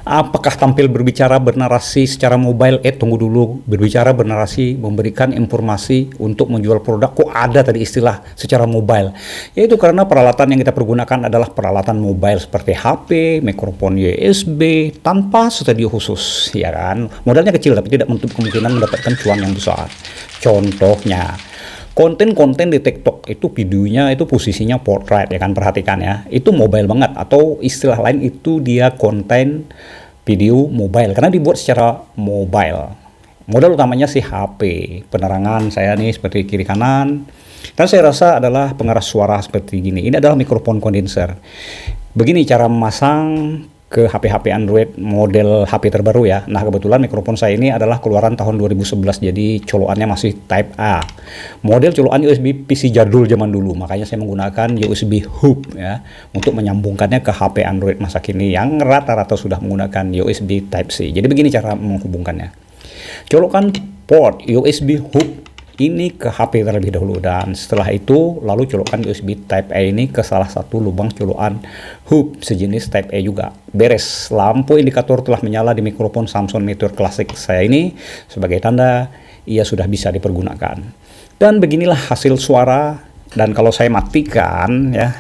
Apakah tampil berbicara bernarasi secara mobile? Tunggu dulu, berbicara bernarasi, memberikan informasi untuk menjual produk, kok ada tadi istilah secara mobile? Yaitu karena peralatan yang kita pergunakan adalah peralatan mobile seperti HP, mikrofon USB, tanpa studio khusus, ya kan? Modalnya kecil tapi tidak menutup kemungkinan mendapatkan cuan yang besar. Contohnya, konten-konten di TikTok itu videonya itu posisinya portrait, ya kan, perhatikan ya, itu mobile banget, atau istilah lain itu dia konten video mobile karena dibuat secara mobile. Modal utamanya sih HP, penerangan saya nih seperti kiri kanan, dan saya rasa adalah pengeras suara seperti gini. Ini adalah mikrofon kondenser. Begini cara memasang ke HP-HP Android model HP terbaru ya. Nah, kebetulan mikrofon saya ini adalah keluaran tahun 2011, jadi colokannya masih Type A. Model colokan USB PC jadul zaman dulu, makanya saya menggunakan USB hub ya untuk menyambungkannya ke HP Android masa kini yang rata-rata sudah menggunakan USB Type C. Jadi begini cara menghubungkannya. Colokan port USB hub ini ke HP terlebih dahulu, dan setelah itu lalu colokkan USB Type A ini ke salah satu lubang colokan hub sejenis Type A juga. Beres, lampu indikator telah menyala di mikrofon Samson Meteor Classic saya ini sebagai tanda ia sudah bisa dipergunakan. Dan beginilah hasil suara, dan kalau saya matikan ya,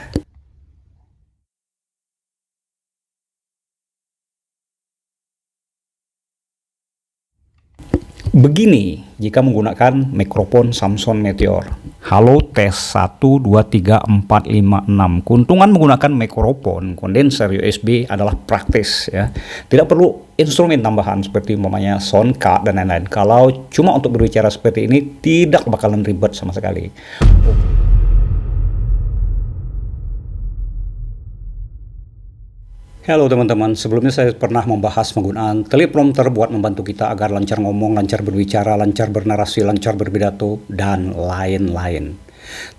begini jika menggunakan mikrofon Samson Meteor. Halo tes 1 2 3 4 5 6. Keuntungan menggunakan mikrofon kondenser USB adalah praktis ya. Tidak perlu instrumen tambahan seperti umpamanya sound card dan lain-lain. Kalau cuma untuk berbicara seperti ini tidak bakalan ribet sama sekali. Halo teman-teman, sebelumnya saya pernah membahas penggunaan teleprompter buat membantu kita agar lancar ngomong, lancar berbicara, lancar bernarasi, lancar berpidato, dan lain-lain.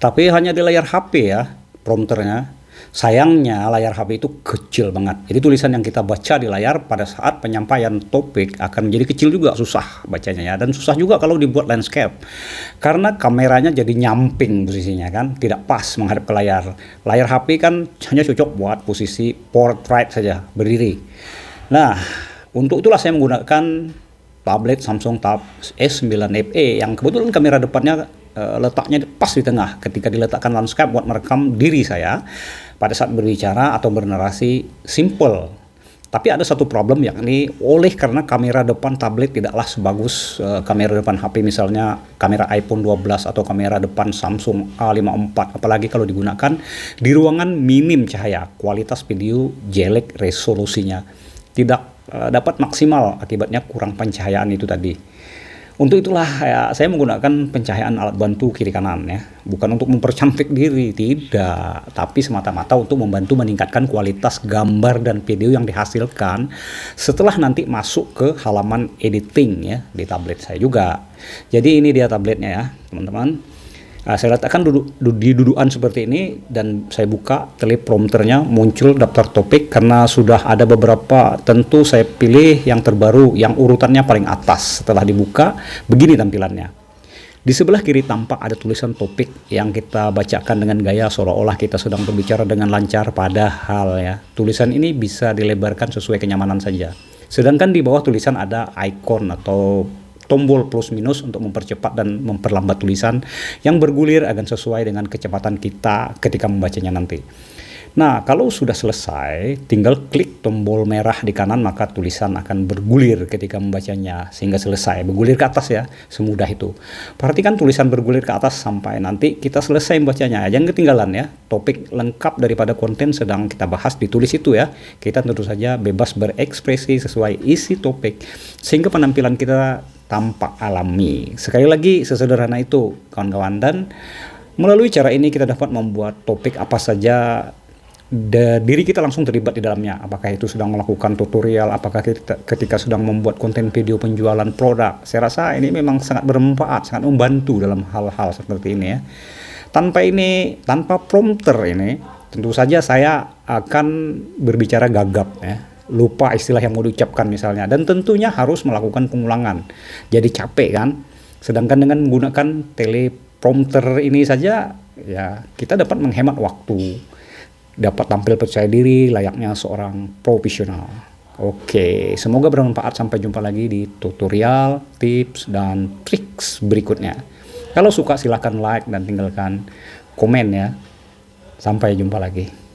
Tapi hanya di layar HP ya, prompternya. Sayangnya layar HP itu kecil banget. Jadi tulisan yang kita baca di layar pada saat penyampaian topik akan menjadi kecil juga, susah bacanya ya. Dan susah juga kalau dibuat landscape. Karena kameranya jadi nyamping posisinya kan, tidak pas menghadap ke layar. Layar HP kan hanya cocok buat posisi portrait saja, berdiri. Nah, untuk itulah saya menggunakan tablet Samsung Tab S9 FE yang kebetulan kamera depannya letaknya pas di tengah. Ketika diletakkan landscape buat merekam diri saya pada saat berbicara atau bernarasi, simple. Tapi ada satu problem, yakni karena kamera depan tablet tidaklah sebagus kamera depan HP, misalnya kamera iPhone 12 atau kamera depan Samsung A54, apalagi kalau digunakan di ruangan minim cahaya, kualitas video jelek, resolusinya tidak dapat maksimal, akibatnya kurang pencahayaan itu tadi. Untuk itulah ya, saya menggunakan pencahayaan alat bantu kiri kanan ya, bukan untuk mempercantik diri, tidak, tapi semata-mata untuk membantu meningkatkan kualitas gambar dan video yang dihasilkan setelah nanti masuk ke halaman editing ya di tablet saya juga. Jadi ini dia tabletnya ya teman-teman. Saya letakkan di dudukan seperti ini, dan saya buka teleprompternya, muncul daftar topik. Karena sudah ada beberapa, tentu saya pilih yang terbaru, yang urutannya paling atas. Setelah dibuka, begini tampilannya. Di sebelah kiri tampak ada tulisan topik yang kita bacakan dengan gaya seolah-olah kita sedang berbicara dengan lancar, padahal ya tulisan ini bisa dilebarkan sesuai kenyamanan saja. Sedangkan di bawah tulisan ada icon atau tombol plus minus untuk mempercepat dan memperlambat tulisan yang bergulir agar sesuai dengan kecepatan kita ketika membacanya nanti. Nah, kalau sudah selesai, tinggal klik tombol merah di kanan, maka tulisan akan bergulir ketika membacanya sehingga selesai, bergulir ke atas ya, semudah itu. Perhatikan tulisan bergulir ke atas sampai nanti kita selesai membacanya. Jangan ketinggalan ya, topik lengkap daripada konten sedang kita bahas ditulis itu ya. Kita tentu saja bebas berekspresi sesuai isi topik sehingga penampilan kita tampak alami. Sekali lagi, sesederhana itu kawan-kawan, dan melalui cara ini kita dapat membuat topik apa saja, diri kita langsung terlibat di dalamnya. Apakah itu sedang melakukan tutorial, apakah ketika sedang membuat konten video penjualan produk. Saya rasa ini memang sangat bermanfaat, sangat membantu dalam hal-hal seperti ini ya. Tanpa prompter ini, tentu saja saya akan berbicara gagap ya, lupa istilah yang mau diucapkan misalnya, dan tentunya harus melakukan pengulangan, jadi capek kan. Sedangkan dengan menggunakan teleprompter ini saja ya, kita dapat menghemat waktu, dapat tampil percaya diri layaknya seorang profesional. Oke, semoga bermanfaat. Sampai jumpa lagi di tutorial, tips, dan triks berikutnya. Kalau suka silahkan like dan tinggalkan komen ya. Sampai jumpa lagi.